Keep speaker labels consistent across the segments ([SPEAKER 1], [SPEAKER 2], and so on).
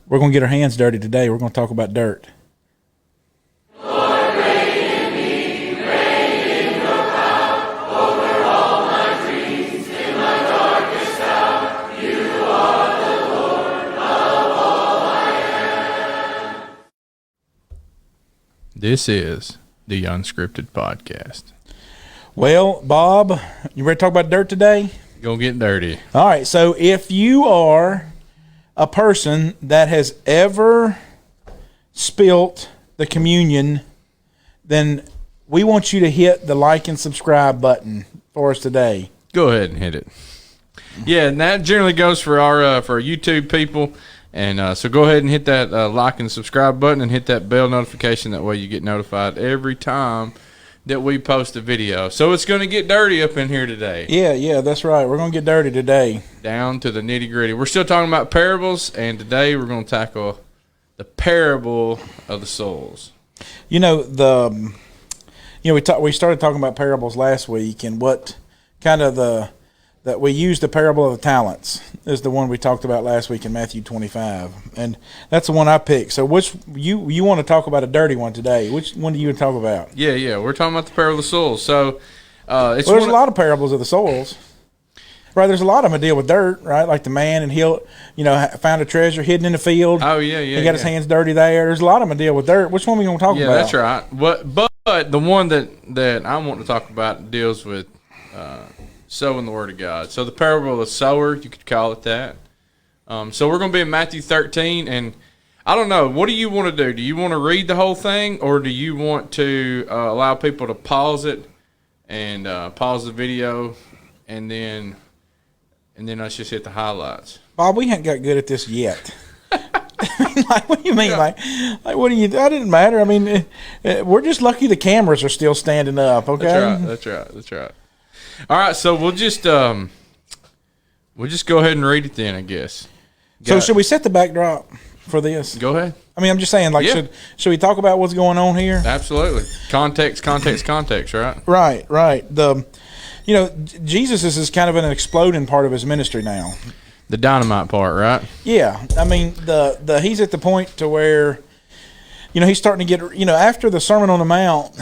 [SPEAKER 1] We're going to get our hands dirty today. We're going to talk about dirt.
[SPEAKER 2] This is the Unscripted Podcast.
[SPEAKER 1] Well, Bob, you ready to talk about dirt today?
[SPEAKER 2] Gonna get dirty.
[SPEAKER 1] All right, so if you are a person that has ever spilt the communion, then we want you to hit the like and subscribe button for us today.
[SPEAKER 2] Go ahead and hit it. Yeah, and that generally goes for our YouTube people. And so go ahead and hit that like and subscribe button and hit that bell notification. That way you get notified every time that we post a video. So it's going to get dirty up in here today.
[SPEAKER 1] Yeah, that's right. We're going to get dirty today.
[SPEAKER 2] Down to the nitty gritty. We're still talking about parables, and today we're going to tackle the parable of the souls.
[SPEAKER 1] We started talking about parables last week, and what kind of that we used the parable of the talents is the one we talked about last week in Matthew 25, and that's the one I picked. So which you want to talk about a dirty one today? Which one do you want to talk about?
[SPEAKER 2] Yeah, we're talking about the parable of the souls. So
[SPEAKER 1] there's a lot of parables of the souls, right? There's a lot of them that deal with dirt, right? Like the man and he'll found a treasure hidden in the field.
[SPEAKER 2] Oh yeah.
[SPEAKER 1] He got his hands dirty there. There's a lot of them that deal with dirt. Which one are we going to talk about?
[SPEAKER 2] Yeah, that's right. But the one that I want to talk about deals with sowing the word of God. So the parable of the sower, you could call it that. So we're going to be in Matthew 13, and I don't know, what do you want to do? Do you want to read the whole thing, or do you want to allow people to pause it and pause the video, and then let's just hit the highlights?
[SPEAKER 1] Bob, we ain't got good at this yet. Like, what do you mean? Like, what do you? That didn't matter. I mean, we're just lucky the cameras are still standing up. Okay,
[SPEAKER 2] That's right. All right, so we'll just go ahead and read it then, I guess.
[SPEAKER 1] So should we set the backdrop for this?
[SPEAKER 2] Go ahead.
[SPEAKER 1] I mean, I'm just saying, should we talk about what's going on here?
[SPEAKER 2] Absolutely. Context, right?
[SPEAKER 1] Right. Jesus is kind of an exploding part of his ministry now.
[SPEAKER 2] The dynamite part, right?
[SPEAKER 1] Yeah. I mean, he's at the point to where, he's starting to get, after the Sermon on the Mount,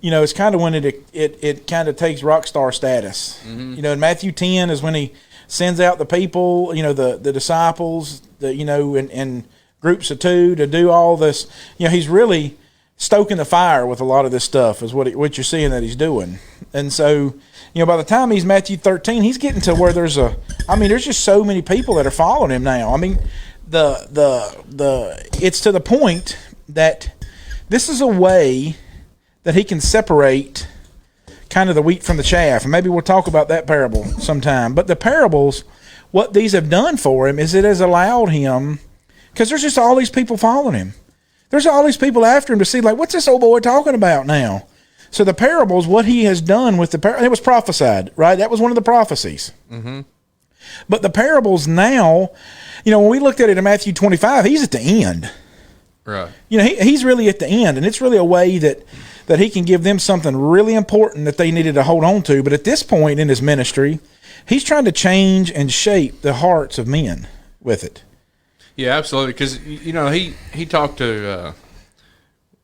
[SPEAKER 1] it's kind of when it kind of takes rock star status. Mm-hmm. In Matthew 10 is when he sends out the people, the disciples, in groups of two to do all this. He's really stoking the fire with a lot of this stuff is what you're seeing that he's doing. And so, by the time he's Matthew 13, he's getting to where there's just so many people that are following him now. I mean, it's to the point that this is a way that he can separate kind of the wheat from the chaff. And maybe we'll talk about that parable sometime. But the parables, what these have done for him is it has allowed him, because there's just all these people following him. There's all these people after him to see, like, what's this old boy talking about now? So the parables, what he has done with the parables, it was prophesied, right? That was one of the prophecies. Mm-hmm. But the parables now, when we looked at it in Matthew 25, he's at the end.
[SPEAKER 2] Right.
[SPEAKER 1] He's really at the end, and it's really a way that he can give them something really important that they needed to hold on to. But at this point in his ministry, he's trying to change and shape the hearts of men with it.
[SPEAKER 2] Yeah, absolutely. Because he talked to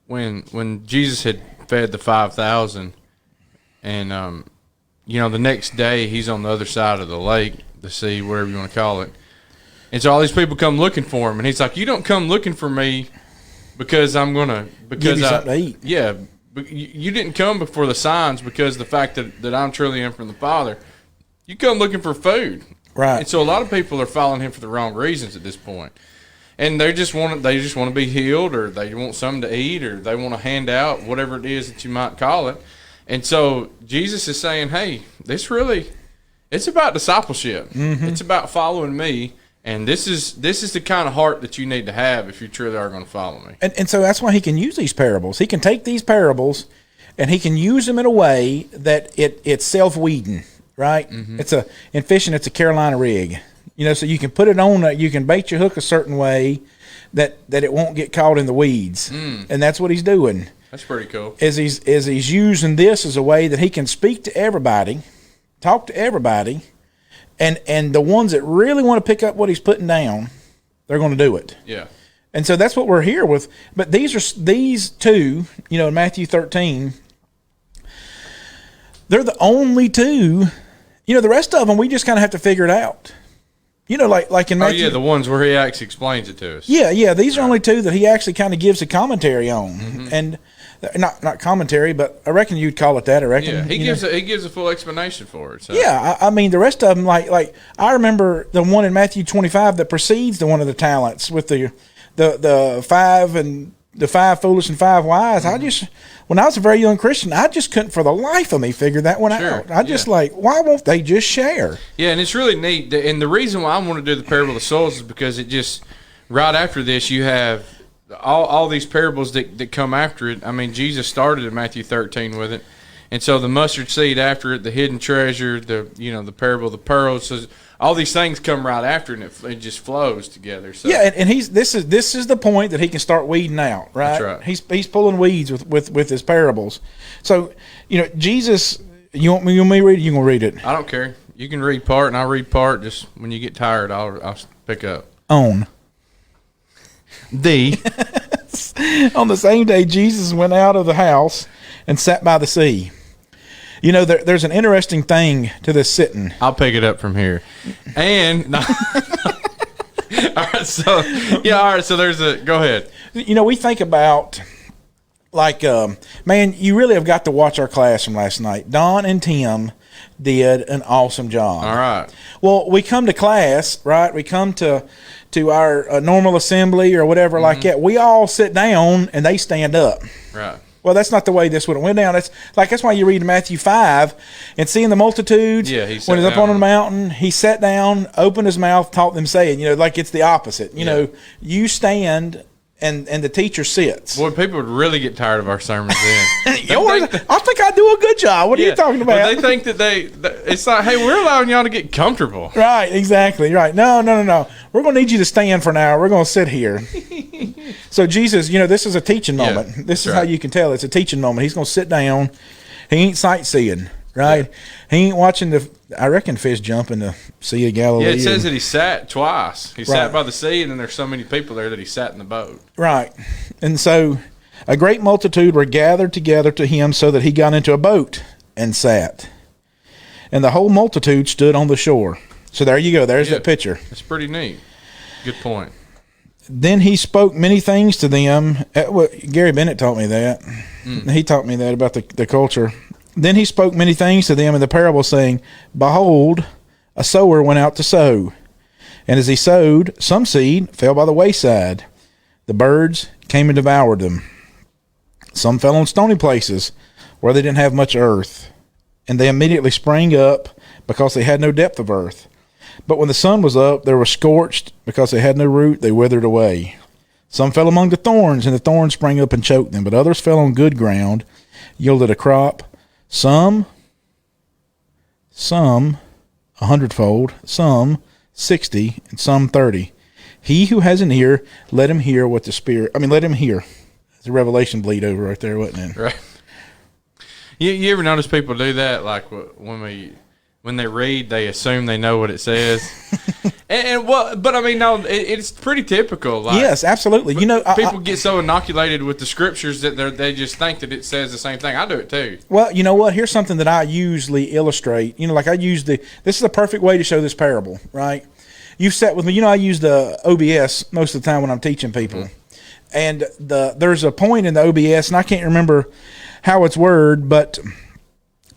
[SPEAKER 2] when Jesus had fed the 5,000, and the next day he's on the other side of the lake, the sea, whatever you want to call it, and so all these people come looking for him, and he's like, "You don't come looking for me because I'm gonna
[SPEAKER 1] give you something to eat."
[SPEAKER 2] Yeah. You didn't come before the signs because the fact that I'm truly am from the Father. You come looking for food.
[SPEAKER 1] Right.
[SPEAKER 2] And so a lot of people are following him for the wrong reasons at this point. And they just want to be healed, or they want something to eat, or they want a handout, whatever it is that you might call it. And so Jesus is saying, hey, it's about discipleship. Mm-hmm. It's about following me. And this is the kind of heart that you need to have if you truly are going to follow me.
[SPEAKER 1] And so that's why he can use these parables. He can take these parables and he can use them in a way that it's self-weeding, right? Mm-hmm. In fishing, it's a Carolina rig. So you can put it on, you can bait your hook a certain way that it won't get caught in the weeds. And that's what he's doing.
[SPEAKER 2] That's pretty cool.
[SPEAKER 1] Is he's using this as a way that he can speak to everybody, talk to everybody, and the ones that really want to pick up what he's putting down, they're going to do it.
[SPEAKER 2] Yeah.
[SPEAKER 1] And so that's what we're here with. But these two, in Matthew 13, they're the only two. The rest of them, we just kind of have to figure it out. Like in Matthew.
[SPEAKER 2] Oh, yeah, the ones where he actually explains it to us.
[SPEAKER 1] Yeah. These are only two that he actually kind of gives a commentary on. And not commentary, but I reckon you'd call it that. I reckon.
[SPEAKER 2] Yeah, he gives a full explanation for it. So.
[SPEAKER 1] Yeah, I mean, the rest of them, like I remember the one in Matthew 25 that precedes the one of the talents with the five foolish and 5 wise. When I was a very young Christian, I just couldn't for the life of me figure that one out. I just why won't they just share?
[SPEAKER 2] Yeah, and it's really neat. And the reason why I want to do the parable of the soils is because it just, right after this, you have all these parables that come after it. I mean, Jesus started in Matthew 13 with it. And so the mustard seed after it, the hidden treasure, the parable of the pearls, so all these things come right after it, and it just flows together. So.
[SPEAKER 1] Yeah, and this is the point that he can start weeding out, right?
[SPEAKER 2] That's right.
[SPEAKER 1] He's pulling weeds with his parables. So, Jesus, you want me to read it? You gonna read it?
[SPEAKER 2] I don't care. You can read part, and I'll read part. Just when you get tired, I'll pick up.
[SPEAKER 1] On the same day, Jesus went out of the house and sat by the sea. There's an interesting thing to this sitting.
[SPEAKER 2] I'll pick it up from here. And all right, so there's go ahead.
[SPEAKER 1] We think about man, you really have got to watch our class from last night. Don and Tim did an awesome job.
[SPEAKER 2] All right.
[SPEAKER 1] Well, we come to class, right? We come to our normal assembly or whatever like that. We all sit down and they stand up.
[SPEAKER 2] Right.
[SPEAKER 1] Well, that's not the way this would have went down. That's why you read Matthew 5 and seeing the multitudes.
[SPEAKER 2] Yeah,
[SPEAKER 1] when he's up on the mountain, he sat down, opened his mouth, taught them saying, like it's the opposite. You stand and the teacher sits.
[SPEAKER 2] Boy, people would really get tired of our sermons then.
[SPEAKER 1] I think I do a good job. What are you talking about?
[SPEAKER 2] But they think that it's like, hey, we're allowing y'all to get comfortable.
[SPEAKER 1] Right, exactly. Right. No. We're going to need you to stand for an hour. We're going to sit here. So Jesus, this is a teaching moment.
[SPEAKER 2] Yeah,
[SPEAKER 1] this is how you can tell it's a teaching moment. He's going to sit down. He ain't sightseeing, right? Yeah. He ain't watching fish jump in the Sea of Galilee.
[SPEAKER 2] Yeah, it says that he sat twice. He sat by the sea, and then there's so many people there that he sat in the boat.
[SPEAKER 1] Right. And so a great multitude were gathered together to him so that he got into a boat and sat. And the whole multitude stood on the shore. So there you go. There's that picture.
[SPEAKER 2] It's pretty neat. Good point.
[SPEAKER 1] Then he spoke many things to them. Gary Bennett taught me that. He taught me that about the culture. Then he spoke many things to them in the parable, saying, Behold, a sower went out to sow. And as he sowed, some seed fell by the wayside. The birds came and devoured them. Some fell on stony places, where they didn't have much earth. And they immediately sprang up, because they had no depth of earth. But when the sun was up, they were scorched, because they had no root, they withered away. Some fell among the thorns, and the thorns sprang up and choked them. But others fell on good ground, yielded a crop, some 100-fold, some 60, and some 30. He who has an ear, let him hear what the Spirit. Let him hear. It's a Revelation bleed over right there, wasn't it? Right.
[SPEAKER 2] You ever notice people do that? Like when they read, they assume they know what it says. No, it's pretty typical.
[SPEAKER 1] Yes, absolutely.
[SPEAKER 2] People get so inoculated with the scriptures that they just think that it says the same thing. I do it too.
[SPEAKER 1] Well, you know what? Here's something that I usually illustrate. this is a perfect way to show this parable, right? You've sat with me. I use the OBS most of the time when I'm teaching people. Mm-hmm. And there's a point in the OBS, and I can't remember how it's worded, but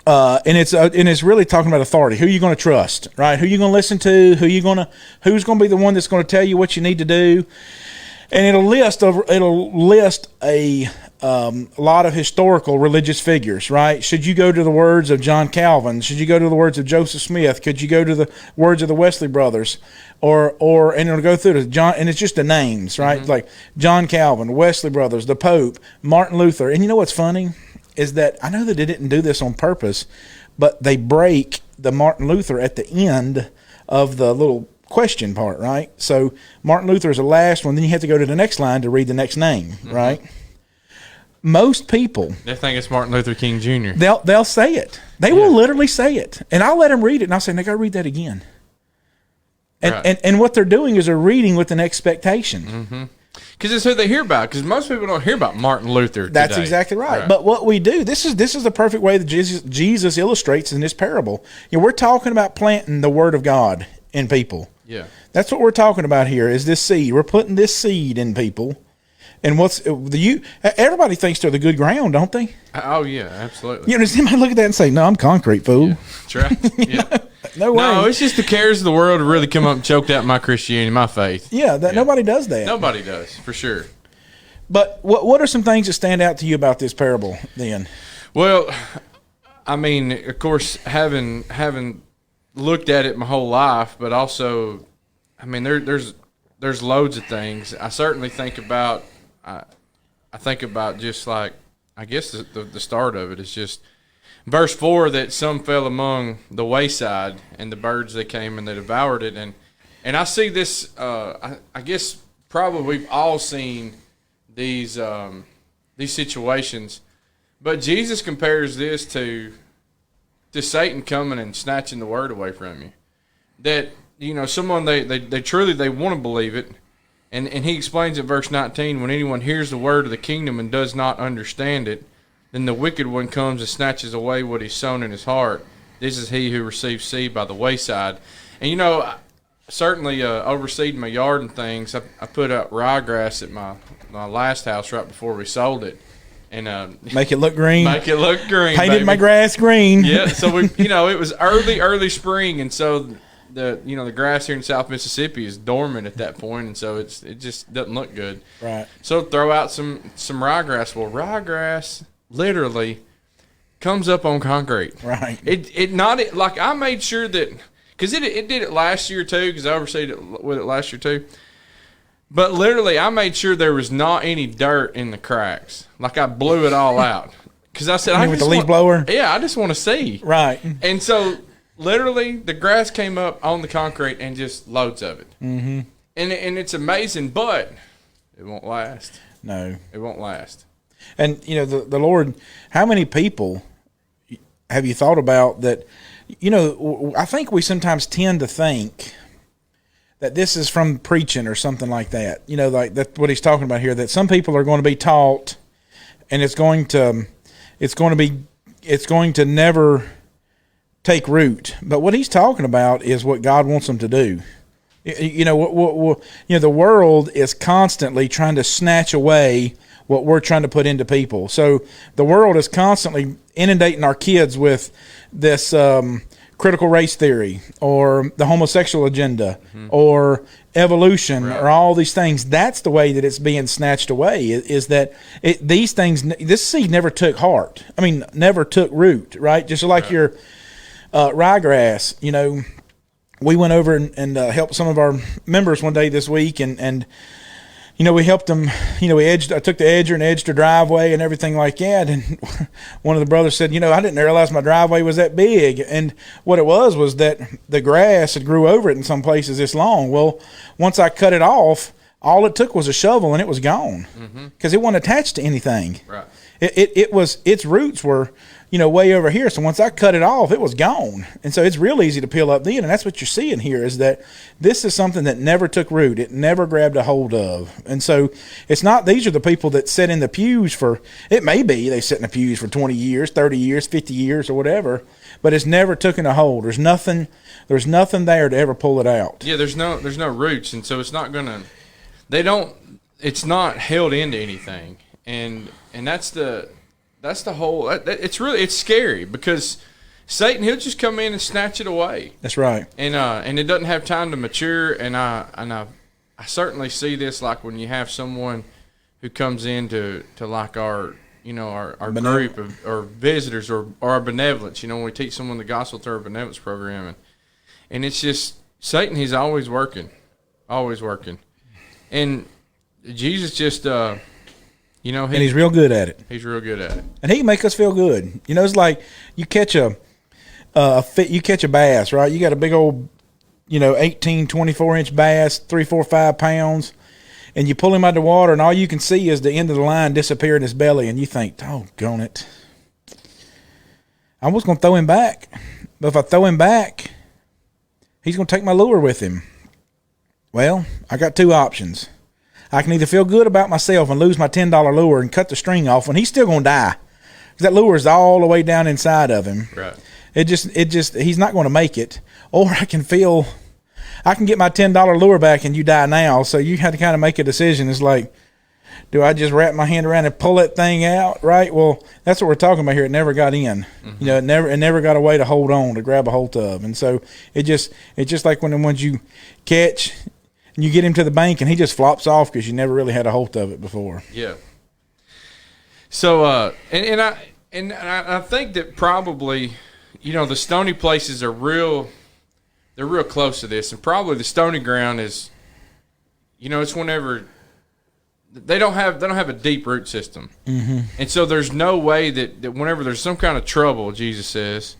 [SPEAKER 1] and it's really talking about authority. Who are you going to trust, right? Who are you going to listen to? Who's going to be the one that's going to tell you what you need to do? And it'll list a lot of historical religious figures, right? Should you go to the words of John Calvin? Should you go to the words of Joseph Smith? Could you go to the words of the Wesley brothers? And it'll go through to John, and it's just the names, right? Mm-hmm. Like John Calvin, Wesley brothers, the Pope, Martin Luther. And you know what's funny is that I know that they didn't do this on purpose, but they break the Martin Luther at the end of the little question part, right? So Martin Luther is the last one. Then you have to go to the next line to read the next name, mm-hmm. right? Most people,
[SPEAKER 2] they think it's Martin Luther King Jr.
[SPEAKER 1] They'll say it. They will literally say it, and I'll let them read it, and I'll say, "Now go read that again." And
[SPEAKER 2] right.
[SPEAKER 1] and what they're doing is they're reading with an expectation.
[SPEAKER 2] Mm-hmm. Because it's who they hear about. Because most people don't hear about Martin Luther today.
[SPEAKER 1] That's exactly right. But what we do, this is the perfect way that Jesus illustrates in this parable. We're talking about planting the Word of God in people.
[SPEAKER 2] Yeah.
[SPEAKER 1] That's what we're talking about here, is this seed. We're putting this seed in people. And everybody thinks they're the good ground, don't they?
[SPEAKER 2] Oh, yeah, absolutely.
[SPEAKER 1] Does anybody look at that and say, no, I'm concrete, fool?
[SPEAKER 2] Yeah. That's right. Yeah.
[SPEAKER 1] No way.
[SPEAKER 2] No, it's just the cares of the world really come up and choked out my Christianity, my faith.
[SPEAKER 1] Yeah, nobody does that.
[SPEAKER 2] Nobody does, for sure.
[SPEAKER 1] But what are some things that stand out to you about this parable then?
[SPEAKER 2] Well, I mean, of course, having looked at it my whole life, but also, I mean, there's loads of things. I certainly think about just like, I guess the start of it is just verse 4, that some fell among the wayside, and the birds they came and they devoured it. And I see this, I guess probably we've all seen these situations, but Jesus compares this to Satan coming and snatching the word away from you. That, someone they truly want to believe it. And he explains in verse 19, when anyone hears the word of the kingdom and does not understand it, then the wicked one comes and snatches away what he's sown in his heart. This is he who receives seed by the wayside. And, certainly overseeding my yard and things, I put up ryegrass at my last house right before we sold it. And
[SPEAKER 1] make it look green.
[SPEAKER 2] Make it look green.
[SPEAKER 1] Painted my grass green.
[SPEAKER 2] Yeah, so we, it was early spring, and so the grass here in South Mississippi is dormant at that point, and so it just doesn't look good.
[SPEAKER 1] Right.
[SPEAKER 2] So throw out some ryegrass. Well, ryegrass literally comes up on concrete.
[SPEAKER 1] Right.
[SPEAKER 2] I made sure that, because it did it last year too, because I overseed it with it last year too. But literally, I made sure there was not any dirt in the cracks. Like, I blew it all out. Because I said,
[SPEAKER 1] with the leaf blower?
[SPEAKER 2] Yeah, I just want to see.
[SPEAKER 1] Right.
[SPEAKER 2] And so, literally, the grass came up on the concrete and just loads of it. Mm-hmm. And it's amazing, but it won't last.
[SPEAKER 1] No.
[SPEAKER 2] It won't last.
[SPEAKER 1] And, the Lord, how many people have you thought about that? I think we sometimes tend to think that this is from preaching or something like that. Like that's what he's talking about here, that some people are going to be taught and it's going to never take root. But what he's talking about is what God wants them to do. The world is constantly trying to snatch away what we're trying to put into people. So the world is constantly inundating our kids with this critical race theory or the homosexual agenda or evolution or all these things. That's the way that it's being snatched away, is that these things, this seed never took heart. I mean, never took root, right? Just like your ryegrass, we went over and helped some of our members one day this week, and we helped them, I took the edger and edged their driveway and everything like that. And one of the brothers said, I didn't realize my driveway was that big. And what it was that the grass had grew over it in some places this long. Well, once I cut it off, all it took was a shovel and it was gone because it wasn't attached to anything.
[SPEAKER 2] Right.
[SPEAKER 1] Its roots were, way over here. So once I cut it off, it was gone. And so it's real easy to peel up then. And that's what you're seeing here, is that this is something that never took root. It never grabbed a hold of. And so it's not, these are the people that sit in the pews it may be they sit in the pews for 20 years, 30 years, 50 years or whatever, but it's never taken a hold. There's nothing there to ever pull it out.
[SPEAKER 2] Yeah, there's no roots. And so it's not it's not held into anything. And that's the whole. It's scary because Satan, he'll just come in and snatch it away.
[SPEAKER 1] That's right.
[SPEAKER 2] And it doesn't have time to mature. And I certainly see this, like when you have someone who comes into like our group or visitors or our benevolence. When we teach someone the gospel through our benevolence program, and it's just Satan. He's always working, and Jesus just. And
[SPEAKER 1] he's real good at it.
[SPEAKER 2] He's real good at it.
[SPEAKER 1] And he can make us feel good. It's like you catch a bass, right? You got a big old, 18, 24-inch bass, 3, 4, 5 pounds, and you pull him out of the water, and all you can see is the end of the line disappear in his belly, and you think, doggone it. I was going to throw him back, but if I throw him back, he's going to take my lure with him. Well, I got two options. I can either feel good about myself and lose my $10 lure and cut the string off when he's still going to die. Because that lure is all the way down inside of him.
[SPEAKER 2] Right.
[SPEAKER 1] It just, he's not going to make it. Or I can get my $10 lure back and you die now. So you have to kind of make a decision. It's like, do I just wrap my hand around and pull that thing out? Right. Well, that's what we're talking about here. It never got in. You know, it never got a way to hold on, to grab a hold of. And so it's just like when the ones you catch and you get him to the bank and he just flops off because you never really had a hold of it before.
[SPEAKER 2] Yeah. So, I think that probably, you know, the stony places are they're real close to this, and probably the stony ground is, you know, it's whenever they don't have a deep root system, and so there's no way that whenever there's some kind of trouble, Jesus says,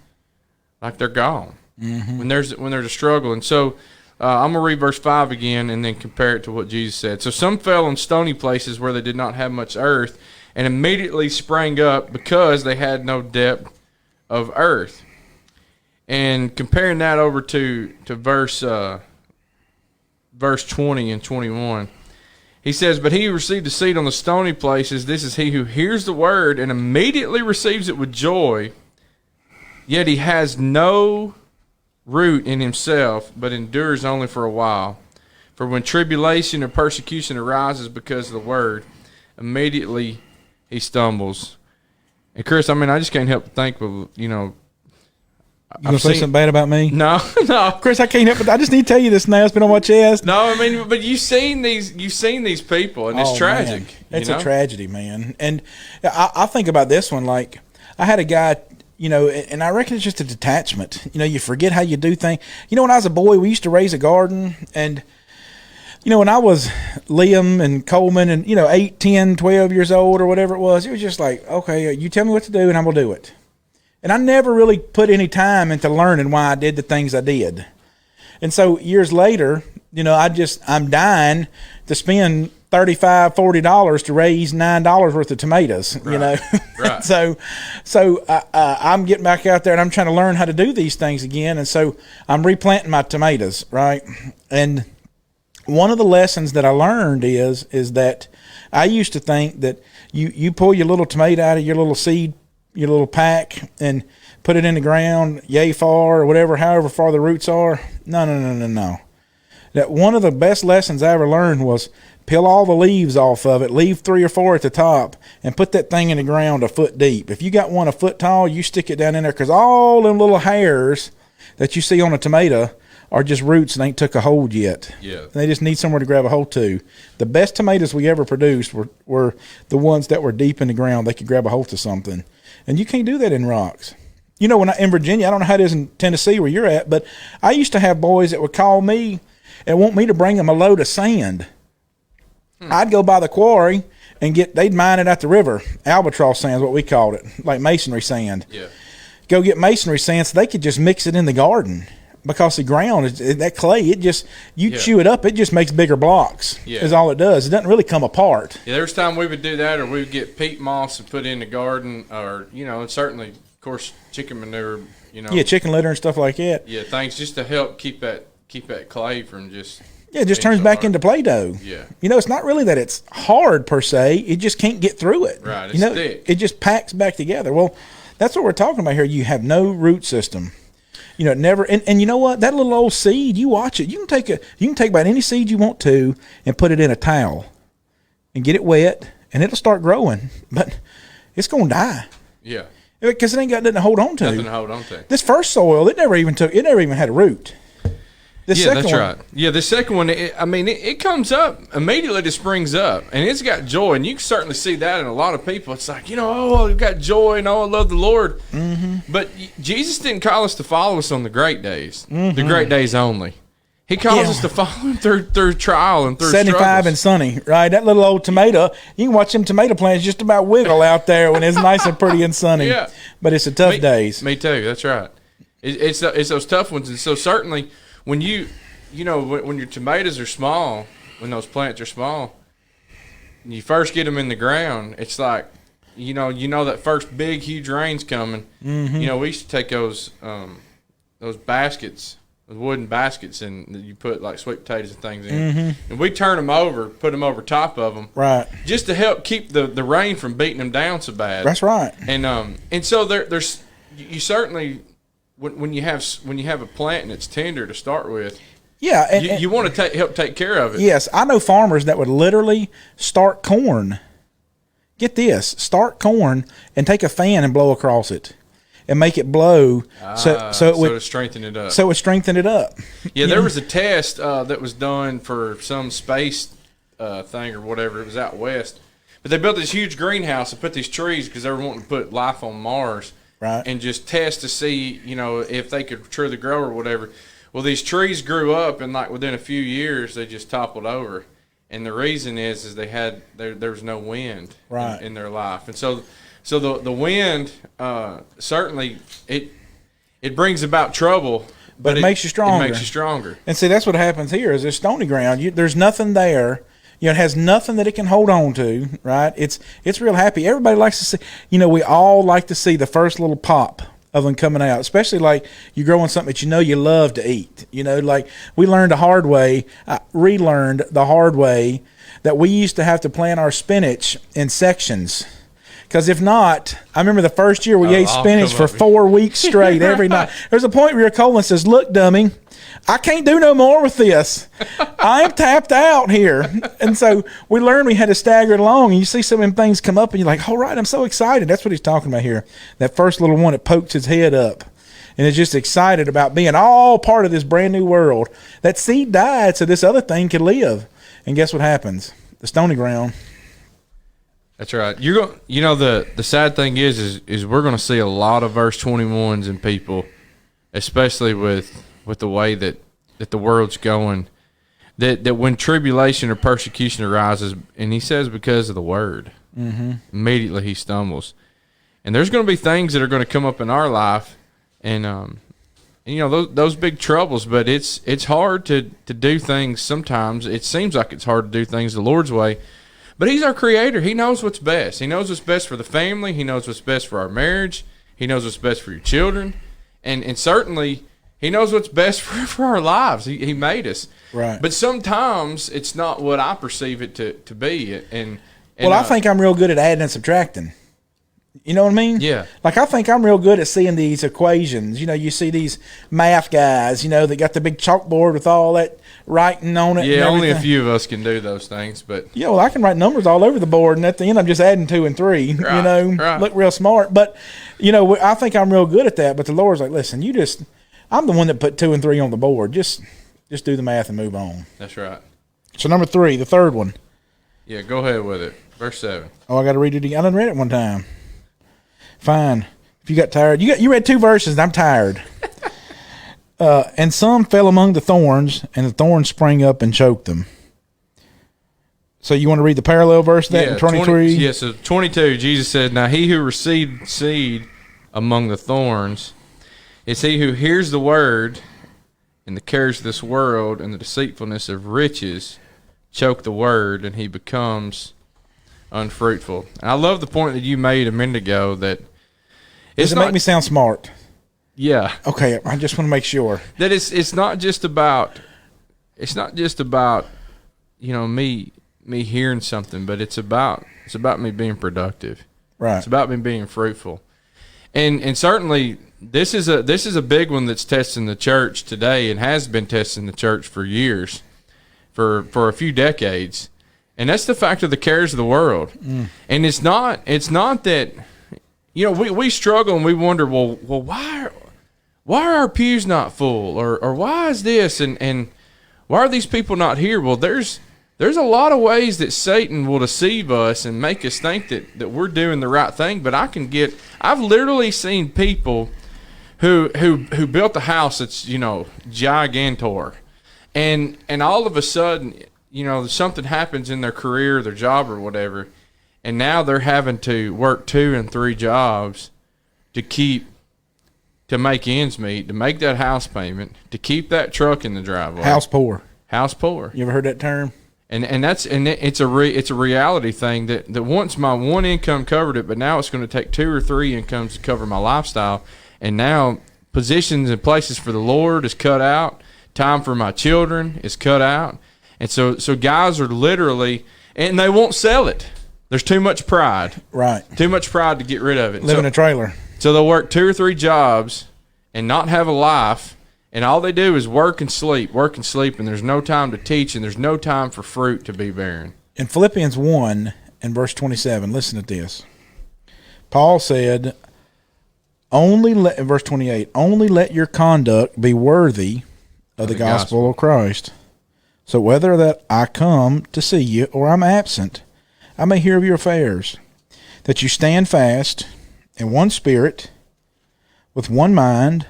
[SPEAKER 2] like they're gone when there's a struggle, and so I'm gonna read verse 5 again and then compare it to what Jesus said. So some fell on stony places where they did not have much earth, and immediately sprang up because they had no depth of earth. And comparing that over to verse 20 and 21, he says, "But he who received the seed on the stony places, this is he who hears the word and immediately receives it with joy, yet he has no root in himself, but endures only for a while. For when tribulation or persecution arises because of the word, immediately he stumbles." And Chris, I mean, I just can't help but think of, you know,
[SPEAKER 1] You gonna say something bad about me?
[SPEAKER 2] No.
[SPEAKER 1] Chris, I can't help it. I just need to tell you this now. It's been on my chest.
[SPEAKER 2] No, I mean, but you've seen these people, and it's tragic.
[SPEAKER 1] Man. It's a tragedy, man. And I think about this one. Like, I had a guy, you know, and I reckon it's just a detachment. You know, you forget how you do things. You know, when I was a boy, we used to raise a garden, and you know, when I was Liam and Coleman and, you know, 8, 10, 12 years old or whatever it was just like, okay, you tell me what to do and I'm going to do it. And I never really put any time into learning why I did the things I did. And so years later, you know, I'm dying to spend $35, $40 to raise $9 worth of tomatoes, you know.
[SPEAKER 2] Right.
[SPEAKER 1] So I'm getting back out there and I'm trying to learn how to do these things again. And so I'm replanting my tomatoes, right? And one of the lessons that I learned is that I used to think that you pull your little tomato out of your little seed, your little pack, and put it in the ground, yay far or whatever, however far the roots are. No. That one of the best lessons I ever learned was peel all the leaves off of it, leave 3 or 4 at the top, and put that thing in the ground a foot deep. If you got one a foot tall, you stick it down in there, because all them little hairs that you see on a tomato are just roots and ain't took a hold yet.
[SPEAKER 2] Yeah.
[SPEAKER 1] They just need somewhere to grab a hold to. The best tomatoes we ever produced were the ones that were deep in the ground. They could grab a hold to something. And you can't do that in rocks. You know, in Virginia, I don't know how it is in Tennessee where you're at, but I used to have boys that would call me and want me to bring them a load of sand. I'd go by the quarry and they'd mine it at the river. Albatross sand is what we called it, like masonry sand.
[SPEAKER 2] Yeah.
[SPEAKER 1] Go get masonry sand so they could just mix it in the garden. Because the ground, that clay, chew it up, it just makes bigger blocks. Yeah. Is all it does. It doesn't really come apart.
[SPEAKER 2] Yeah, there was time we would do that, or we would get peat moss and put in the garden, or, you know, and certainly, of course, chicken manure, you know.
[SPEAKER 1] Yeah, chicken litter and stuff like that.
[SPEAKER 2] Yeah, things just to help keep that clay from just.
[SPEAKER 1] Yeah, it just turns back into Play-Doh.
[SPEAKER 2] Yeah.
[SPEAKER 1] You know, it's not really that it's hard per se. It just can't get through it.
[SPEAKER 2] Right,
[SPEAKER 1] it's
[SPEAKER 2] thick.
[SPEAKER 1] It just packs back together. Well, that's what we're talking about here. You have no root system. You know, never, and you know what? That little old seed, you watch it. You can take about any seed you want to and put it in a towel and get it wet, and it'll start growing. But it's gonna die.
[SPEAKER 2] Yeah.
[SPEAKER 1] Because it ain't got nothing to hold on to.
[SPEAKER 2] Nothing to hold on to.
[SPEAKER 1] This first soil, it never even had a root.
[SPEAKER 2] That's right. Yeah, the second one, it comes up immediately. It springs up, and it's got joy, and you can certainly see that in a lot of people. It's like, you know, oh, I've got joy, and oh, I love the Lord. Mm-hmm. But Jesus didn't call us to follow us on the great days, the great days only. He calls us to follow him through trial and through
[SPEAKER 1] 75
[SPEAKER 2] struggles.
[SPEAKER 1] and sunny, right? That little old tomato, you can watch them tomato plants just about wiggle out there when it's nice and pretty and sunny. Yeah. But it's the tough days.
[SPEAKER 2] Me too. That's right. It's those tough ones, and so certainly. When when your tomatoes are small, when those plants are small, and you first get them in the ground, it's like, you know that first big, huge rain's coming. Mm-hmm. You know, we used to take those baskets, wooden baskets, and you put like sweet potatoes and things in. And we turn them over, put them over top of them,
[SPEAKER 1] Right.
[SPEAKER 2] just to help keep the rain from beating them down so bad.
[SPEAKER 1] That's right.
[SPEAKER 2] And so there's you certainly when you have a plant and it's tender to start with,
[SPEAKER 1] Yeah. And
[SPEAKER 2] you want to help take care of it.
[SPEAKER 1] yes, I know farmers that would literally start corn. Get this, start corn and take a fan and blow across it, and make it blow so it would
[SPEAKER 2] to strengthen it up.
[SPEAKER 1] so it would strengthen it up.
[SPEAKER 2] Yeah, there was a test that was done for some space thing or whatever. It was out west. But they built this huge greenhouse and put these trees because they were wanting to put life on Mars.
[SPEAKER 1] Right.
[SPEAKER 2] And just test to see, if they could truly grow or whatever. Well, these trees grew up, and like within a few years, they just toppled over. And the reason is they had there was no wind
[SPEAKER 1] Right.
[SPEAKER 2] in their life. And so the wind certainly it brings about trouble,
[SPEAKER 1] But it makes you stronger.
[SPEAKER 2] It makes you stronger.
[SPEAKER 1] And see, that's what happens here. Is there's stony ground. There's nothing there. It has nothing that it can hold on to. Right? It's real happy. Everybody likes to see. We all like to see the first little pop of them coming out, especially like you growing something that you love to eat. Like we learned the hard way. Relearned the hard way that we used to have to plant our spinach in sections. Because if not, I remember the first year we ate
[SPEAKER 2] I'll
[SPEAKER 1] spinach
[SPEAKER 2] come
[SPEAKER 1] for
[SPEAKER 2] up.
[SPEAKER 1] 4 weeks straight every night. There's a point where your colon says, "Look, dummy, I can't do no more with this. I'm tapped out here." And so we learned we had to stagger it along. And you see some of them things come up, and you're like, "All right, I'm so excited." That's what he's talking about here. That first little one that pokes his head up and is just excited about being all part of this brand new world. That seed died so this other thing could live. And guess what happens? The stony ground.
[SPEAKER 2] That's right. The sad thing is we're going to see a lot of verse 21s in people, especially with the way that the world's going, that when tribulation or persecution arises, and he says because of the word, immediately he stumbles. And there's going to be things that are going to come up in our life, and those big troubles. But it's hard to do things sometimes. It seems like it's hard to do things the Lord's way. But he's our creator. He knows what's best. He knows what's best for the family. He knows what's best for our marriage. He knows what's best for your children. And certainly, he knows what's best for our lives. He made us.
[SPEAKER 1] Right.
[SPEAKER 2] But sometimes, it's not what I perceive it to be.
[SPEAKER 1] Well, I think I'm real good at adding and subtracting. You know what I mean?
[SPEAKER 2] Yeah.
[SPEAKER 1] Like, I think I'm real good at seeing these equations. You see these math guys, that got the big chalkboard with all that writing on it.
[SPEAKER 2] Yeah,
[SPEAKER 1] and
[SPEAKER 2] only a
[SPEAKER 1] everything.
[SPEAKER 2] few of us can do those things. But
[SPEAKER 1] Yeah, well, I can write numbers all over the board, and at the end, I'm just adding 2 and 3.
[SPEAKER 2] Right.
[SPEAKER 1] Look real smart. But, I think I'm real good at that. But the Lord's like, listen, I'm the one that put 2 and 3 on the board. Just do the math and move on.
[SPEAKER 2] that's right.
[SPEAKER 1] So, number 3, the third one.
[SPEAKER 2] Yeah, go ahead with it. Verse 7.
[SPEAKER 1] Oh, I got to read it again. I done read it one time. Fine. If you got tired, you read 2 verses, and I'm tired. And some fell among the thorns, and the thorns sprang up and choked them. So you want to read the parallel verse of that in 23?
[SPEAKER 2] So 22, Jesus said, "Now he who received seed among the thorns is he who hears the word, and the cares of this world and the deceitfulness of riches choke the word, and he becomes unfruitful." And I love the point that you made a minute ago that
[SPEAKER 1] Does it make me sound smart?
[SPEAKER 2] Yeah.
[SPEAKER 1] Okay, I just want to make sure.
[SPEAKER 2] That it's not just about me hearing something, but it's about me being productive.
[SPEAKER 1] Right.
[SPEAKER 2] It's about me being fruitful. And certainly this is a big one that's testing the church today and has been testing the church for years, for a few decades. And that's the fact of the cares of the world. And it's not that we struggle and we wonder, well why are our pews not full, or why is this, and why are these people not here? Well, there's a lot of ways that Satan will deceive us and make us think that we're doing the right thing. But I've literally seen people who built a house that's gigantor, and all of a sudden something happens in their career, their job, or whatever, and now they're having to work 2 and 3 jobs to make ends meet, to make that house payment, to keep that truck in the driveway.
[SPEAKER 1] House poor.
[SPEAKER 2] House poor.
[SPEAKER 1] You ever heard that term?
[SPEAKER 2] And it's a reality thing that once my one income covered it, but now it's going to take 2 or 3 incomes to cover my lifestyle, and now positions and places for the Lord is cut out. Time for my children is cut out. And so guys are literally, and they won't sell it. There's too much pride.
[SPEAKER 1] Right.
[SPEAKER 2] Too much pride to get rid of it.
[SPEAKER 1] Live in a trailer.
[SPEAKER 2] So they'll work 2 or 3 jobs and not have a life, and all they do is work and sleep, and there's no time to teach, and there's no time for fruit to be bearing.
[SPEAKER 1] In Philippians 1 and verse 27, listen to this. Paul said, in verse 28, only let your conduct be worthy of the gospel of Christ. So whether that I come to see you or I'm absent, I may hear of your affairs, that you stand fast in one spirit, with one mind,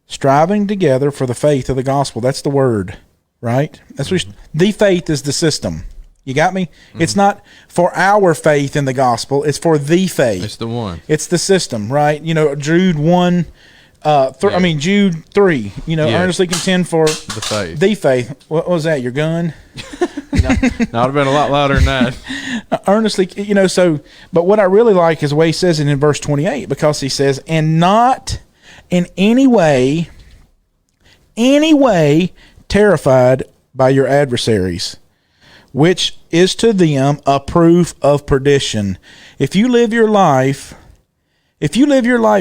[SPEAKER 1] striving together for the faith of the gospel. That's the word, right? That's what the faith is the system. You got me? Mm-hmm. It's not for our faith in the gospel. It's for the faith.
[SPEAKER 2] It's the one.
[SPEAKER 1] It's the system, right? Jude 1, Jude 3. Earnestly contend for
[SPEAKER 2] the faith.
[SPEAKER 1] The faith. What was that? Your gun?
[SPEAKER 2] No, I'd have been a lot louder than that.
[SPEAKER 1] Earnestly, but what I really like is the way he says it in verse 28, because he says, and not in any way terrified by your adversaries, which is to them a proof of perdition. If you live your life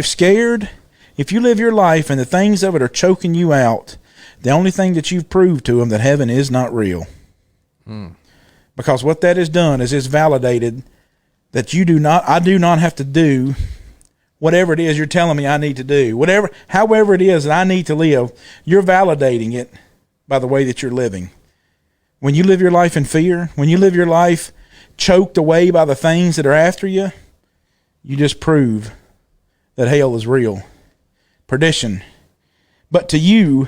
[SPEAKER 1] scared, if you live your life and the things of it are choking you out, the only thing that you've proved to them that heaven is not real. Because what that has done is it's validated that I do not have to do whatever it is you're telling me I need to do. However it is that I need to live, you're validating it by the way that you're living. When you live your life in fear, when you live your life choked away by the things that are after you, you just prove that hell is real. Perdition. But to you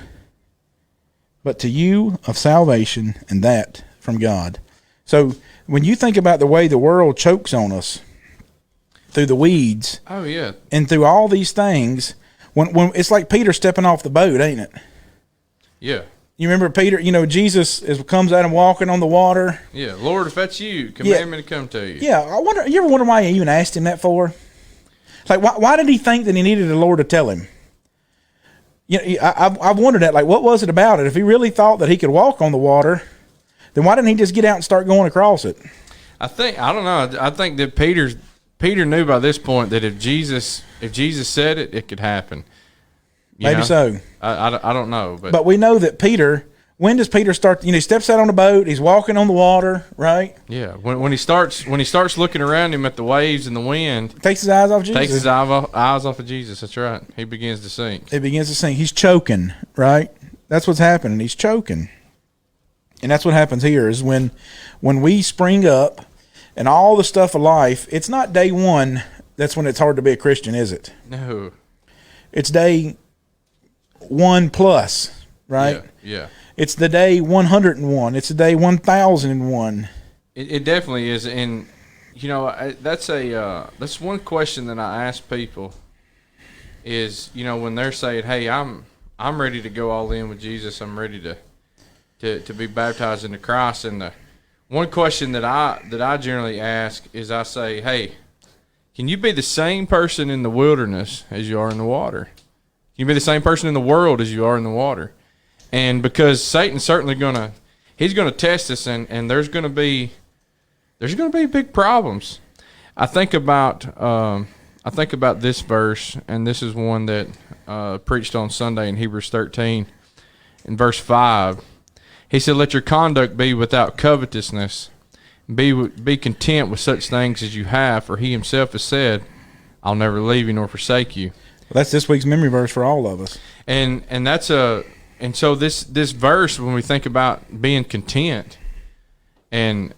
[SPEAKER 1] of salvation, and that from God. So when you think about the way the world chokes on us through the weeds,
[SPEAKER 2] oh yeah,
[SPEAKER 1] and through all these things, when it's like Peter stepping off the boat, ain't it?
[SPEAKER 2] Yeah.
[SPEAKER 1] You remember Peter? Jesus comes out and walking on the water.
[SPEAKER 2] Yeah, Lord, if that's you, command me to come to you.
[SPEAKER 1] Yeah, you ever wonder why he even asked him that for? Like, why did he think that he needed the Lord to tell him? I've wondered that. Like, what was it about it? If he really thought that he could walk on the water, then why didn't he just get out and start going across it?
[SPEAKER 2] I don't know. I think that Peter knew by this point that if Jesus said it, it could happen.
[SPEAKER 1] Maybe so.
[SPEAKER 2] I don't know,
[SPEAKER 1] but we know that Peter. When does Peter start? He steps out on the boat. He's walking on the water, right?
[SPEAKER 2] Yeah. When he starts looking around him at the waves and the wind,
[SPEAKER 1] takes his eyes off Jesus.
[SPEAKER 2] Takes his eyes off of Jesus. That's right. He begins to sink.
[SPEAKER 1] He's choking, right? That's what's happening. He's choking, and that's what happens here. Is when we spring up, and all the stuff of life. It's not day one. That's when it's hard to be a Christian, is it?
[SPEAKER 2] No.
[SPEAKER 1] It's day 1+, right?
[SPEAKER 2] Yeah.
[SPEAKER 1] It's the day 101. It's the day 1001.
[SPEAKER 2] It definitely is, and that's one question that I ask people is when they're saying, "Hey, I'm ready to go all in with Jesus. I'm ready to be baptized into Christ." And the one question that I generally ask is, I say, "Hey, can you be the same person in the wilderness as you are in the water? Can you be the same person in the world as you are in the water?" And because Satan's certainly he's gonna test us, and there's gonna be big problems. I think about this verse, and this is one that preached on Sunday in Hebrews 13, in verse 5. He said, "Let your conduct be without covetousness. Be content with such things as you have, for he himself has said, I'll never leave you nor forsake you."
[SPEAKER 1] Well, that's this week's memory verse for all of us.
[SPEAKER 2] And so this verse, when we think about being content, and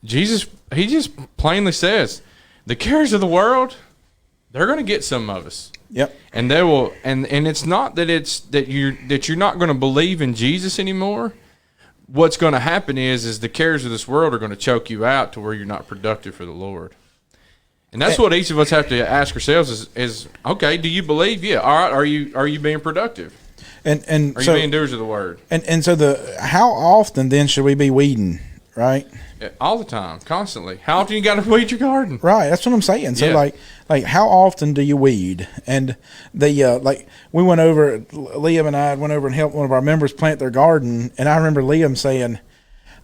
[SPEAKER 2] Jesus, he just plainly says, the cares of the world, they're going to get some of us.
[SPEAKER 1] Yep.
[SPEAKER 2] And they will, and it's not that you're not going to believe in Jesus anymore. What's going to happen is the cares of this world are going to choke you out to where you're not productive for the Lord. And that's what each of us have to ask ourselves is okay, do you believe? Yeah. All right. Are you being productive?
[SPEAKER 1] And
[SPEAKER 2] are you being doers of the word?
[SPEAKER 1] And so how often then should we be weeding, right?
[SPEAKER 2] All the time, constantly. How often you got to weed your garden?
[SPEAKER 1] Right, that's what I'm saying. So
[SPEAKER 2] Yeah.
[SPEAKER 1] like how often do you weed? And like we went over, Liam and I went over and helped one of our members plant their garden, and I remember Liam saying,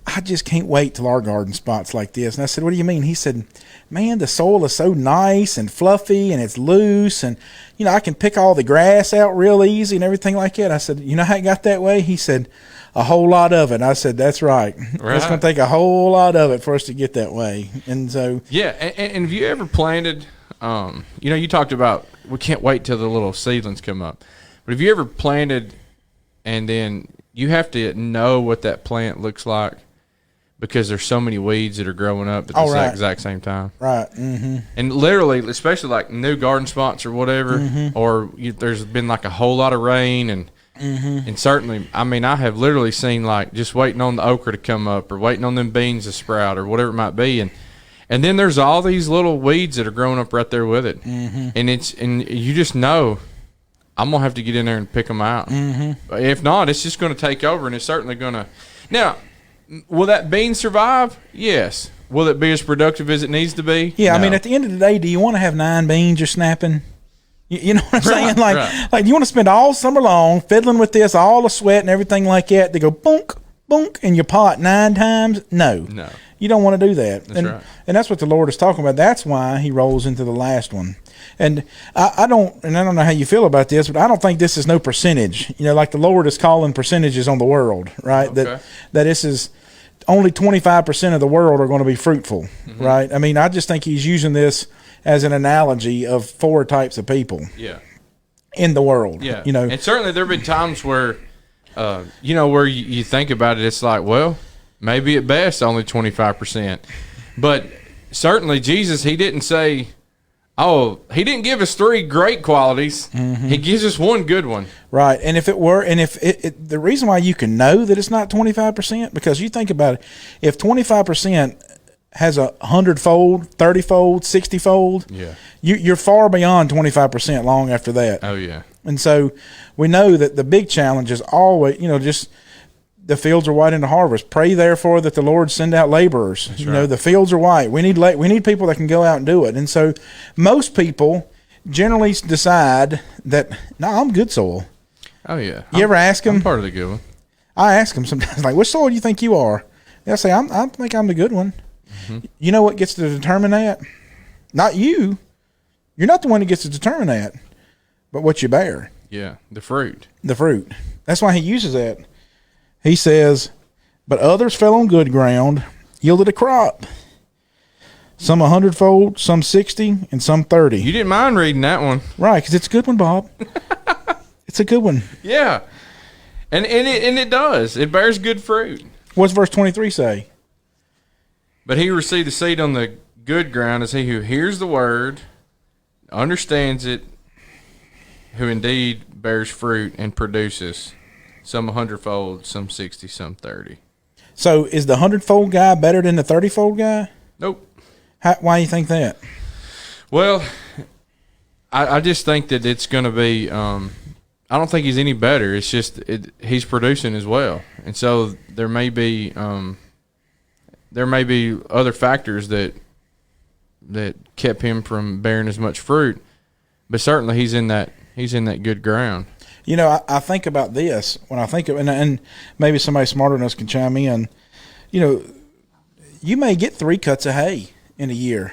[SPEAKER 1] I just can't wait till our garden spot's like this. And I said, what do you mean? He said, man, the soil is so nice and fluffy and it's loose, and I can pick all the grass out real easy and everything like that. I said, you know how it got that way? He said, a whole lot of it. I said, that's right. It's going to take a whole lot of it for us to get that way. And so,
[SPEAKER 2] yeah. And have you ever planted? You talked about we can't wait till the little seedlings come up. But have you ever planted, and then you have to know what that plant looks like because there's so many weeds that are growing up at the exact same time.
[SPEAKER 1] Right. Mm-hmm.
[SPEAKER 2] And literally, especially like new garden spots or whatever, or there's been like a whole lot of rain and certainly, I mean, I have literally seen like just waiting on the okra to come up or waiting on them beans to sprout or whatever it might be. And then there's all these little weeds that are growing up right there with it. And you just know I'm going to have to get in there and pick them out. If not, it's just going to take over, and it's certainly going to. Now, will that bean survive? Yes. Will it be as productive as it needs to be?
[SPEAKER 1] Yeah,
[SPEAKER 2] No.
[SPEAKER 1] I mean, at the end of the day, do you want to have 9 beans you're snapping? You know what I'm saying? Like, do you want to spend all summer long fiddling with this, all the sweat and everything like that, to go bunk, bunk in your pot 9 times? No. You don't want to do that.
[SPEAKER 2] That's right.
[SPEAKER 1] And that's what the Lord is talking about. That's why he rolls into the last one. And I don't know how you feel about this, but I don't think this is no percentage. Like the Lord is calling percentages on the world, right?
[SPEAKER 2] Okay.
[SPEAKER 1] That this is only 25% of the world are going to be fruitful, right? I mean, I just think he's using this as an analogy of 4 types of people in the world.
[SPEAKER 2] Yeah. And certainly there have been times where, where you think about it, it's like, well, maybe at best only 25%. But certainly Jesus, he didn't say, he didn't give us 3 great qualities. He gives us 1 good one.
[SPEAKER 1] Right. And if it were, and if the reason why you can know that it's not 25%, because you think about it, if 25% has 100-fold, 30-fold, 60-fold, you're far beyond 25% long after that.
[SPEAKER 2] Oh, yeah.
[SPEAKER 1] And so we know that the big challenge is always, just the fields are white in the harvest. Pray therefore that the Lord send out laborers.
[SPEAKER 2] That's right.
[SPEAKER 1] The fields are white. We need people that can go out and do it. And so most people generally decide that, no, I'm good soil.
[SPEAKER 2] Oh, yeah.
[SPEAKER 1] You ever ask them?
[SPEAKER 2] I'm part of the good one.
[SPEAKER 1] I ask them sometimes, like, which soil do you think you are? They'll say, I think I'm the good one. You know what gets to determine that? Not you. You're not the one that gets to determine that, but what you bear.
[SPEAKER 2] Yeah, the fruit.
[SPEAKER 1] The fruit. That's why he uses that. He says, but others fell on good ground, yielded a crop. Some 100-fold, some 60, and some 30.
[SPEAKER 2] You didn't mind reading that one.
[SPEAKER 1] Right, because it's a good one, Bob. It's a good one.
[SPEAKER 2] Yeah. And it does. It bears good fruit.
[SPEAKER 1] What's verse 23 say?
[SPEAKER 2] But he who received the seed on the good ground is he who hears the word, understands it, who indeed bears fruit and produces some 100-fold, some 60, some 30.
[SPEAKER 1] So is the 100-fold guy better than the 30-fold guy?
[SPEAKER 2] Nope.
[SPEAKER 1] Why do you think that?
[SPEAKER 2] Well, I just think that it's going to be I don't think he's any better. It's just he's producing as well. And so there may be other factors that kept him from bearing as much fruit, but certainly he's in that good ground.
[SPEAKER 1] I think about this when I think of, and maybe somebody smarter than us can chime in. You may get 3 cuts of hay in a year,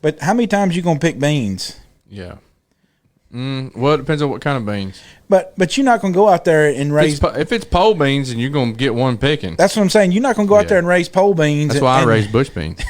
[SPEAKER 1] but how many times you gonna pick beans?
[SPEAKER 2] Yeah. Well, it depends on what kind of beans.
[SPEAKER 1] But you're not gonna go out there and raise.
[SPEAKER 2] If it's pole beans, and you're gonna get 1 picking.
[SPEAKER 1] That's what I'm saying. You're not gonna go out there and raise pole beans.
[SPEAKER 2] That's why I raise bush beans.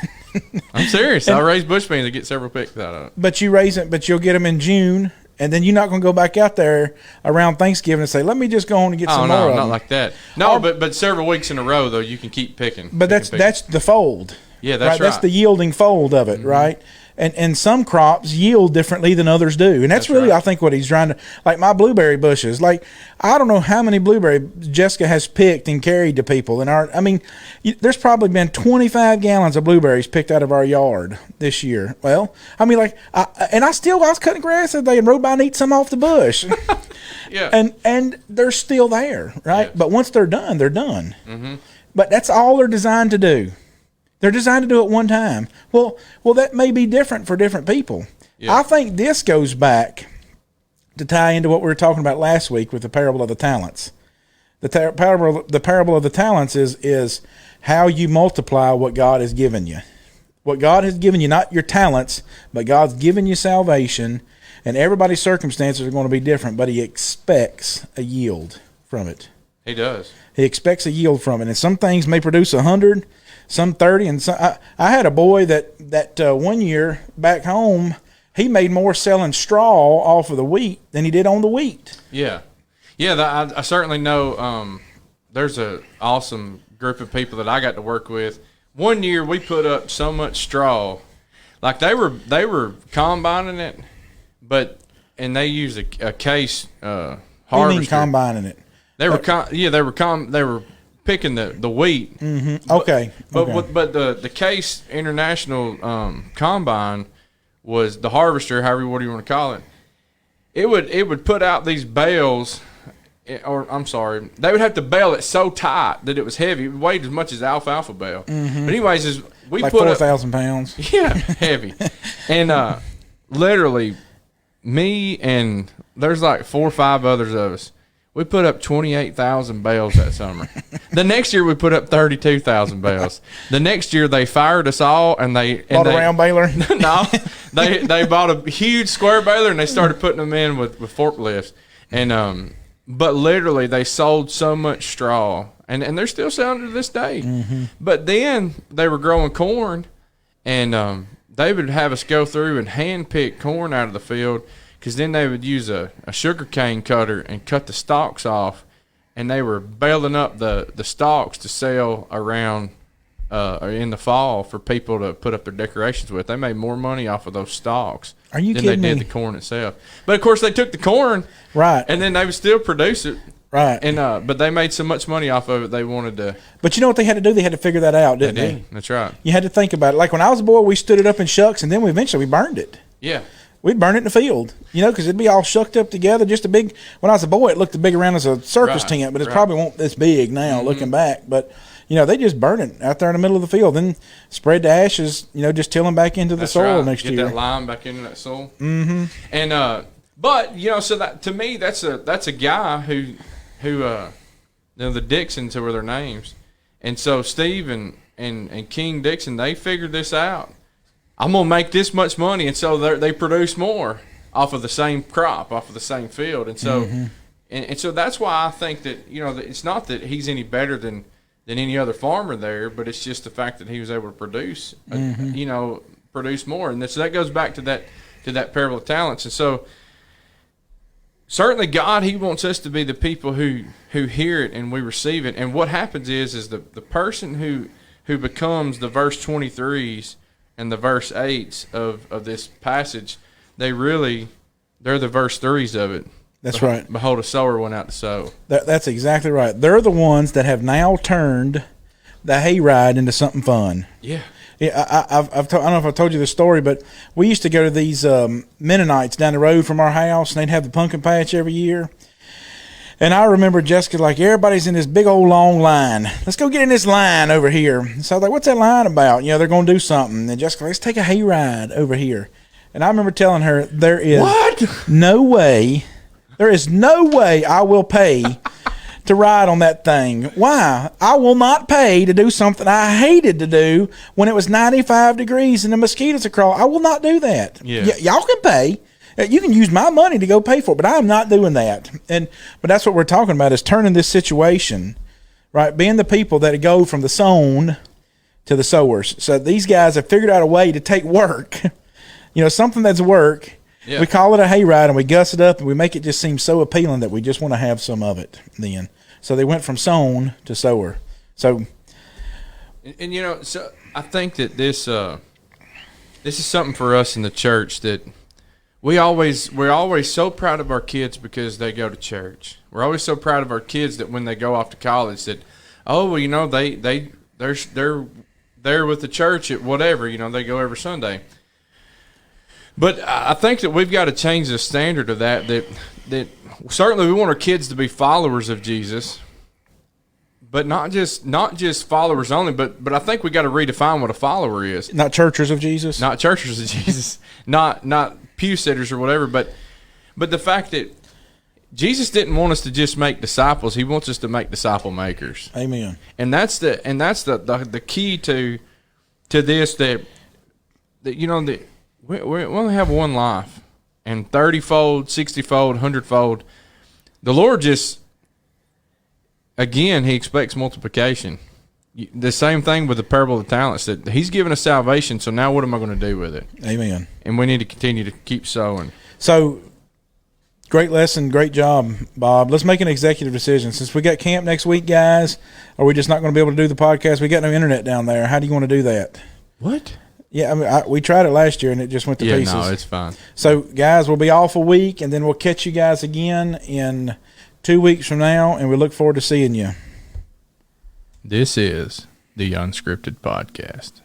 [SPEAKER 2] I'm serious. I raise bush beans and get several picks out of it.
[SPEAKER 1] But you'll get them in June. And then you're not going to go back out there around Thanksgiving and say, let me just go on and get some more of them.
[SPEAKER 2] No, not like that. No, but several weeks in a row, though, you can keep picking.
[SPEAKER 1] But that's the fold.
[SPEAKER 2] Yeah, that's right.
[SPEAKER 1] That's the yielding fold of it, right? And some crops yield differently than others do. And that's really, right. I think, what he's trying to, like my blueberry bushes. Like, I don't know how many blueberry Jessica has picked and carried to people. There's probably been 25 gallons of blueberries picked out of our yard this year. Well, I was cutting grass the other day and rode by and eat some off the bush.
[SPEAKER 2] Yeah.
[SPEAKER 1] And they're still there, right?
[SPEAKER 2] Yes.
[SPEAKER 1] But once they're done, they're done. but that's all they're designed to do. They're designed to do it one time. Well, that may be different for different people. Yeah. I think this goes back to tie into what we were talking about last week with the parable of the talents. The parable of the talents is how you multiply what God has given you. What God has given you, not your talents, but God's given you salvation, and everybody's circumstances are going to be different, but He expects a yield from it.
[SPEAKER 2] He does.
[SPEAKER 1] He expects a yield from it, and some things may produce 100, some 30, and some, I had a boy that 1 year back home, he made more selling straw off of the wheat than he did on the wheat.
[SPEAKER 2] Yeah. Yeah, I certainly know there's an awesome group of people that I got to work with. 1 year we put up so much straw. Like they were combining it, and they used a case harvester.
[SPEAKER 1] What do you mean combining it?
[SPEAKER 2] They were picking the wheat.
[SPEAKER 1] Mm-hmm. Okay.
[SPEAKER 2] But the Case International combine was the harvester, however what do you want to call it. It would put out these bales, or I'm sorry, they would have to bale it so tight that it was heavy. It weighed as much as alfalfa bale. Mm-hmm. But anyways, we
[SPEAKER 1] like
[SPEAKER 2] put
[SPEAKER 1] 4,000 pounds.
[SPEAKER 2] Yeah, heavy. And literally, me and there's like 4 or 5 others of us. We put up 28,000 bales that summer. The next year we put up 32,000 bales. The next year they fired us all and they
[SPEAKER 1] bought a round baler.
[SPEAKER 2] No, they bought a huge square baler and they started putting them in with forklifts. And but literally they sold so much straw and they're still selling to this day. Mm-hmm. But then they were growing corn and they would have us go through and hand pick corn out of the field. Because then they would use a sugar cane cutter and cut the stalks off, and they were baling up the stalks to sell around in the fall for people to put up their decorations with. They made more money off of those stalks than they did the corn itself. But of course, they took the corn,
[SPEAKER 1] right,
[SPEAKER 2] and then they would still produce it,
[SPEAKER 1] right.
[SPEAKER 2] And but they made so much money off of it, they wanted to.
[SPEAKER 1] But you know what they had to do? They had to figure that out, didn't they?
[SPEAKER 2] That's right.
[SPEAKER 1] You had to think about it. Like when I was a boy, we stood it up in shucks, and then we burned it.
[SPEAKER 2] Yeah.
[SPEAKER 1] We'd burn it in the field, because it'd be all shucked up together. Just a big. When I was a boy, it looked as big around as a circus tent, but it probably won't this big now, looking back. But they just burn it out there in the middle of the field, then spread the ashes. Just till them back into the soil next year.
[SPEAKER 2] Get that lime back into that soil. Mm-hmm. And but so that to me that's a guy who the Dixons were their names, and so Steve and King Dixon, they figured this out. I'm going to make this much money, and so they produce more off of the same crop, off of the same field. And so and so that's why I think that, it's not that he's any better than any other farmer there, but it's just the fact that he was able to produce, produce more. And so that goes back to that parable of talents. And so certainly God, He wants us to be the people who hear it and we receive it. And what happens is the person who becomes the verse 23s and the verse 8s of this passage, they're the verse 3s of it.
[SPEAKER 1] That's right.
[SPEAKER 2] Behold, a sower went out to sow.
[SPEAKER 1] That's exactly right. They're the ones that have now turned the hayride into something fun.
[SPEAKER 2] Yeah.
[SPEAKER 1] Yeah, I don't know if I told you the story, but we used to go to these Mennonites down the road from our house, and they'd have the pumpkin patch every year. And I remember Jessica, like, everybody's in this big old long line. Let's go get in this line over here. So I was like, what's that line about? They're going to do something. And Jessica, let's take a hayride over here. And I remember telling her, there is no way I will pay to ride on that thing. Why? I will not pay to do something I hated to do when it was 95 degrees and the mosquitoes are crawling. I will not do that.
[SPEAKER 2] Yeah.
[SPEAKER 1] Y'all can pay. You can use my money to go pay for it, but I'm not doing that. But that's what we're talking about, is turning this situation, right? Being the people that go from the sown to the sowers. So these guys have figured out a way to take work, something that's work. Yeah. We call it a hayride and we guss it up and we make it just seem so appealing that we just want to have some of it then. So they went from sown to sower. So,
[SPEAKER 2] so I think that this is something for us in the church that we're always so proud of our kids because they go to church. We're always so proud of our kids that when they go off to college that, they're there with the church at whatever, they go every Sunday. But I think that we've got to change the standard of that certainly we want our kids to be followers of Jesus, but not just followers only. But I think we got to redefine what a follower is.
[SPEAKER 1] Not churchers of Jesus.
[SPEAKER 2] Not churchers of Jesus. Not pew sitters or whatever. But the fact that Jesus didn't want us to just make disciples. He wants us to make disciple makers.
[SPEAKER 1] Amen.
[SPEAKER 2] And that's the key to this that we only have one life, and 30-fold, 60-fold, 100-fold. The Lord just, again, He expects multiplication. The same thing with the parable of the talents, that He's given us salvation, so now what am I going to do with it?
[SPEAKER 1] Amen.
[SPEAKER 2] And we need to continue to keep sowing.
[SPEAKER 1] So, great lesson, great job, Bob. Let's make an executive decision. Since we got camp next week, guys, are we just not going to be able to do the podcast? We got no internet down there. How do you want to do that?
[SPEAKER 2] What?
[SPEAKER 1] Yeah, I mean, we tried it last year and it just went to pieces.
[SPEAKER 2] No, it's fine.
[SPEAKER 1] So, guys, we'll be off a week, and then we'll catch you guys again in 2 weeks from now, and we look forward to seeing you.
[SPEAKER 2] This is the Unscripted Podcast.